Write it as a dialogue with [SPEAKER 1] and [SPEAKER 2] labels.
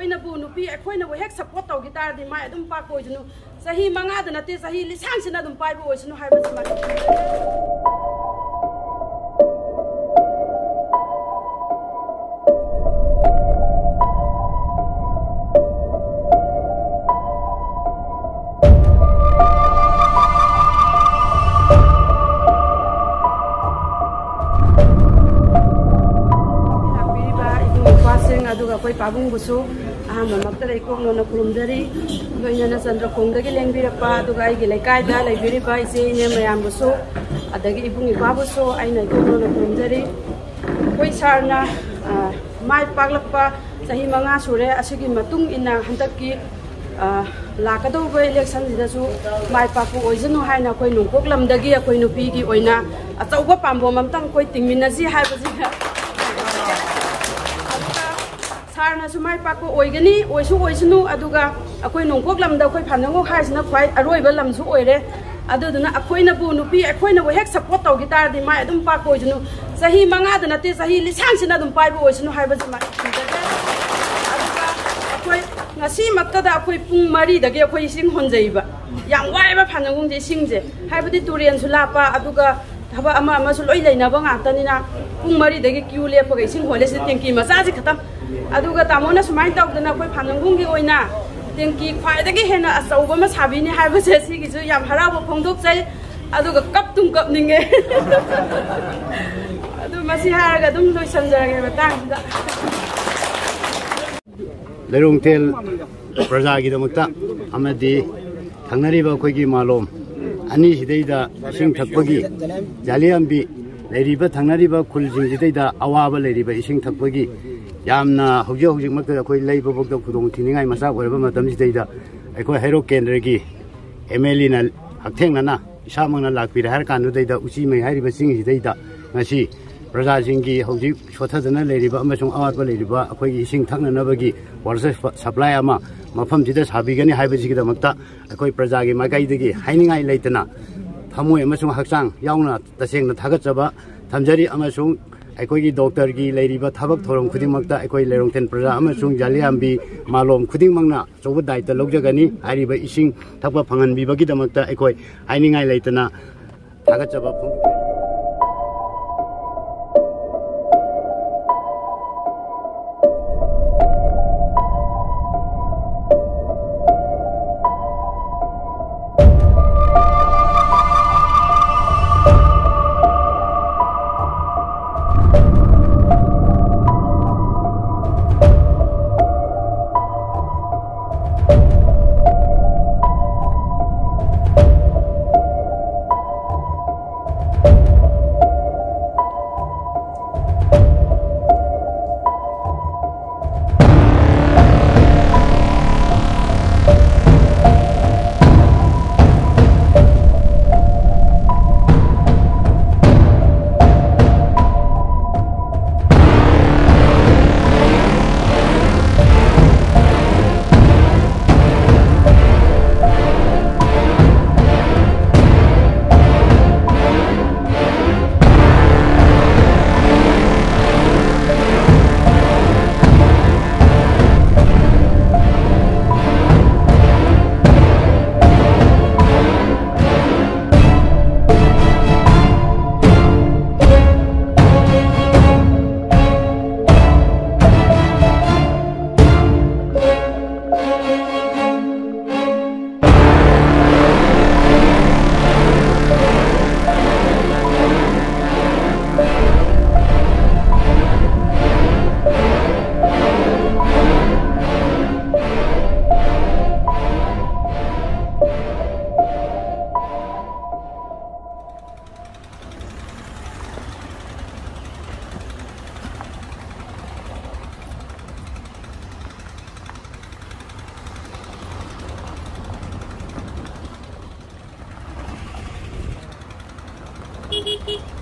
[SPEAKER 1] ꯑꯩꯈꯣꯏꯅꯕꯨ ꯅꯨꯄꯤ ꯑꯩꯈꯣꯏꯅꯕꯨ ꯍꯦꯛ ꯁꯄꯣꯔꯠ ꯇꯧꯈꯤ ꯇꯥꯔꯗꯤ ꯃꯥꯏ ꯑꯗꯨꯝ ꯄꯥꯛꯄ ꯑꯣꯏꯁꯅꯨ ꯆꯍꯤ 5ꯗ ꯅꯠꯇꯦ ꯆꯍꯤ ꯂꯤꯁꯥꯡꯁꯤꯅ ꯑꯗꯨꯝ ꯄꯥꯏꯕ ꯑꯣꯏꯁꯅꯨ ꯍꯥꯏꯕꯁꯤꯃ ꯑꯩꯈꯣꯏ ꯄꯥꯕꯨꯡꯕꯨꯁꯨ ꯑꯍꯥꯟꯕꯃꯛꯇ ꯂꯩꯀꯣꯛꯅꯅ ꯈꯨꯔꯨꯝꯖꯔꯤ ꯂꯣꯏꯅꯅ ꯆꯟꯗ꯭ꯔꯈꯣꯡꯗꯒꯤ ꯂꯦꯡꯕꯤꯔꯛꯄ ꯑꯗꯨꯒ ꯑꯩꯒꯤ ꯂꯩꯀꯥꯏꯗ ꯂꯩꯕꯤꯔꯤꯕ ꯏꯆꯦ ꯏꯅꯦ ꯃꯌꯥꯝꯕꯨꯁꯨ ꯑꯗꯒꯤ ꯏꯕꯨꯡ ꯏꯄ꯭ꯋꯥꯕꯨꯁꯨ ꯑꯩꯅ ꯏꯀꯣꯛꯅꯅ ꯈꯨꯔꯨꯝꯖꯔꯤ ꯑꯩꯈꯣꯏ ꯁꯥꯔꯅ ꯃꯥꯏ ꯄꯥꯛꯂꯛꯄ ꯆꯍꯤ 5 ꯁꯨꯔꯦ ꯑꯁꯤꯒꯤ ꯃꯇꯨꯡ ꯏꯟꯅ ꯍꯟꯗꯛꯀꯤ ꯂꯥꯛꯀꯗꯧꯕ ꯏꯂꯦꯛꯁꯟꯁꯤꯗꯁꯨ ꯃꯥꯏ ꯄꯥꯛꯄ ꯑꯣꯏꯖꯅꯨ ꯍꯥꯏꯅ ꯑꯩꯈꯣꯏ ꯅꯣꯡꯄꯣꯛ ꯂꯝꯗꯒꯤ ꯑꯩꯈꯣꯏ ꯅꯨꯄꯤꯒꯤ ꯑꯣꯏꯅ ꯑꯆꯧꯕ ꯄꯥꯝꯕꯣꯝ ꯑꯃꯇꯪ ꯑꯩꯈꯣꯏ ꯇꯤꯡꯃꯤꯟꯅꯁꯤ ꯍꯥꯏꯕꯁꯤꯒ ꯁꯥꯔꯅꯁꯨ ꯃꯥꯏ ꯄꯥꯛꯄ ꯑꯣꯏꯒꯅꯤ ꯑꯣꯏꯁꯅꯨ ꯑꯗꯨꯒ ꯑꯩꯈꯣꯏ ꯅꯣꯡꯄꯣꯛ ꯂꯝꯗ ꯑꯩꯈꯣꯏ ꯐꯥꯟꯅꯉꯣꯛ ꯍꯥꯏꯁꯤꯅ ꯈ꯭ꯋꯥꯏ ꯑꯔꯣꯏꯕ ꯂꯝꯁꯨ ꯑꯣꯏꯔꯦ ꯑꯗꯨꯗꯨꯅ ꯑꯩꯈꯣꯏꯅꯕꯨ ꯅꯨꯄꯤ ꯑꯩꯈꯣꯏꯅꯕꯨ ꯍꯦꯛ ꯁꯄꯣꯔꯠ ꯇꯧꯈꯤ ꯇꯥꯔꯗꯤ ꯃꯥꯏ ꯑꯗꯨꯝ ꯄꯥꯛꯄ ꯑꯣꯏꯁꯅꯨ ꯆꯍꯤ 5ꯗ ꯅꯠꯇꯦ ꯆꯍꯤ ꯂꯤꯁꯥꯡꯁꯤꯅ ꯑꯗꯨꯝ ꯄꯥꯏꯕ ꯑꯣꯏꯁꯅꯨ ꯍꯥꯏꯕꯁꯤꯃ ꯊꯝꯖꯒꯦ ꯑꯗꯨꯒ ꯑꯩꯈꯣꯏ ꯉꯁꯤꯃꯛꯇꯗ ꯑꯩꯈꯣꯏ ꯄꯨꯡ 4ꯗꯒꯤ ꯑꯩꯈꯣꯏ ꯏꯁꯤꯡ ꯍꯣꯟꯖꯩꯕ ꯌꯥꯝ ꯋꯥꯏꯕ ꯐꯥꯟꯅꯉꯣꯡꯁꯦ ꯏꯁꯤꯡꯁꯦ ꯍꯥꯏꯕꯗꯤ ꯇꯨꯔꯦꯟꯁꯨ ꯂꯥꯞꯄ ꯑꯗꯨꯒ ꯊꯕꯛ ꯑꯃꯁꯨ ꯂꯣꯏ ꯂꯩꯅꯕ ꯉꯥꯛꯇꯅꯤꯅ ꯄꯨꯡ 4ꯗꯒꯤ ꯀ꯭ꯌꯨ ꯂꯦꯞꯄꯒ ꯏꯁꯤꯡ ꯍꯣꯜꯂꯦ ꯁꯤ ꯇꯦꯡꯀꯤ ꯃꯆꯥꯁꯤ ꯈꯛꯇꯪ ꯑꯗꯨꯒ ꯇꯥꯃꯣꯅ ꯁꯨꯃꯥꯏꯅ ꯇꯧꯗꯅ ꯑꯩꯈꯣꯏ ꯐꯥꯟꯅꯉꯣꯡꯒꯤ ꯑꯣꯏꯅ ꯇꯦꯡꯀꯤ ꯈ꯭ꯋꯥꯏꯗꯒꯤ ꯍꯦꯟꯅ ꯑꯆꯧꯕ ꯑꯃ ꯁꯥꯕꯤꯅꯤ ꯍꯥꯏꯕꯁꯦ ꯁꯤꯒꯤꯁꯨ ꯌꯥꯝ ꯍꯔꯥꯎꯕ ꯐꯣꯡꯗꯣꯛꯆꯩ ꯑꯗꯨꯒ ꯀꯞꯅꯤꯡꯉꯦ ꯑꯗꯨ ꯃꯁꯤ ꯍꯥꯏꯔꯒ ꯑꯗꯨꯝ ꯂꯣꯏꯁꯤꯟꯖꯔꯒꯦ ꯃꯇꯥꯡꯁꯤꯗ
[SPEAKER 2] ꯂꯩꯔꯣꯡꯊꯦꯜ ꯄ꯭ꯔꯖꯥꯒꯤꯗꯃꯛꯇ ꯑꯃꯗꯤ ꯊꯪꯅꯔꯤꯕ ꯑꯩꯈꯣꯏꯒꯤ ꯃꯥꯂꯣꯝ ꯑꯅꯤꯁꯤꯗꯩꯗ ꯏꯁꯤꯡ ꯊꯛꯄꯒꯤ ꯖꯥꯂꯤꯌꯥꯝꯕꯤ ꯂꯩꯔꯤꯕ ꯊꯪꯅꯔꯤꯕ ꯈꯨꯜꯁꯤꯡꯁꯤꯗꯩꯗ ꯑꯋꯥꯕ ꯂꯩꯔꯤꯕ ꯏꯁꯤꯡ ꯊꯛꯄꯒꯤ ꯌꯥꯝꯅ ꯍꯧꯖꯤꯛꯃꯛꯇ ꯑꯩꯈꯣꯏ ꯂꯩꯕꯐꯥꯎꯗ ꯈꯨꯗꯣꯡ ꯊꯤꯅꯤꯡꯉꯥꯏ ꯃꯆꯥꯛ ꯑꯣꯏꯔꯕ ꯃꯇꯝꯁꯤꯗꯩꯗ ꯑꯩꯈꯣꯏ ꯍꯩꯔꯣꯛ ꯀꯦꯟꯗ꯭ꯔꯒꯤ MLAꯅ ꯍꯛꯊꯦꯡꯅꯅ ꯏꯁꯥꯃꯛꯅ ꯂꯥꯛꯄꯤꯔꯦ ꯍꯥꯏꯔ ꯀꯥꯟꯗꯨꯗꯩꯗ ꯎꯆꯤꯃꯩ ꯍꯥꯏꯔꯤꯕ ꯆꯤꯡꯁꯤꯗꯩꯗ ꯉꯁꯤ ꯄ꯭ꯔꯖꯥꯁꯤꯡꯒꯤ ꯍꯧꯖꯤꯛ ꯁꯣꯊꯗꯅ ꯂꯩꯔꯤꯕ ꯑꯃꯁꯨꯡ ꯑꯋꯥꯠꯄ ꯂꯩꯔꯤꯕ ꯑꯩꯈꯣꯏꯒꯤ ꯏꯁꯤꯡ ꯊꯛꯅꯅꯕꯒꯤ ꯋꯥꯇꯔ ꯁꯄ꯭ꯂꯥꯏ ꯑꯃ ꯃꯐꯝꯁꯤꯗ ꯁꯥꯕꯤꯒꯅꯤ ꯍꯥꯏꯕꯁꯤꯒꯤꯗꯃꯛꯇ ꯑꯩꯈꯣꯏ ꯄ꯭ꯔꯖꯥꯒꯤ ꯃꯥꯏꯀꯩꯗꯒꯤ ꯍꯥꯏꯅꯤꯡꯉꯥꯏ ꯂꯩꯇꯅ ꯊꯃꯣꯏ ꯑꯃꯁꯨꯡ ꯍꯛꯆꯥꯡ ꯌꯥꯎꯅ ꯇꯁꯦꯡꯅ ꯊꯥꯒꯠꯆꯕ ꯊꯝꯖꯔꯤ ꯑꯃꯁꯨꯡ ꯑꯩꯈꯣꯏꯒꯤ ꯗꯣꯛꯇꯔꯒꯤ ꯂꯩꯔꯤꯕ ꯊꯕꯛ ꯊꯧꯔꯝ ꯈꯨꯗꯤꯡꯃꯛꯇ ꯑꯩꯈꯣꯏ ꯂꯩꯔꯣꯡꯊꯦꯜ ꯄ꯭ꯔꯖꯥ ꯑꯃꯁꯨꯡ ꯖꯥꯂꯤꯌꯥꯝꯕꯤ ꯃꯥꯂꯣꯝ ꯈꯨꯗꯤꯡꯃꯛꯅ ꯑꯆꯧꯕ ꯗꯥꯏꯇ ꯂꯧꯖꯒꯅꯤ ꯍꯥꯏꯔꯤꯕ ꯏꯁꯤꯡ ꯊꯛꯄ ꯐꯪꯍꯟꯕꯤꯕꯒꯤꯗꯃꯛꯇ ꯑꯩꯈꯣꯏ ꯍꯥꯏꯅꯤꯡꯉꯥꯏ ꯂꯩꯇꯅ ꯊꯥꯒꯠꯆꯕ ꯐꯣꯡꯗꯣꯛꯆꯔꯤ
[SPEAKER 3] Beep beep.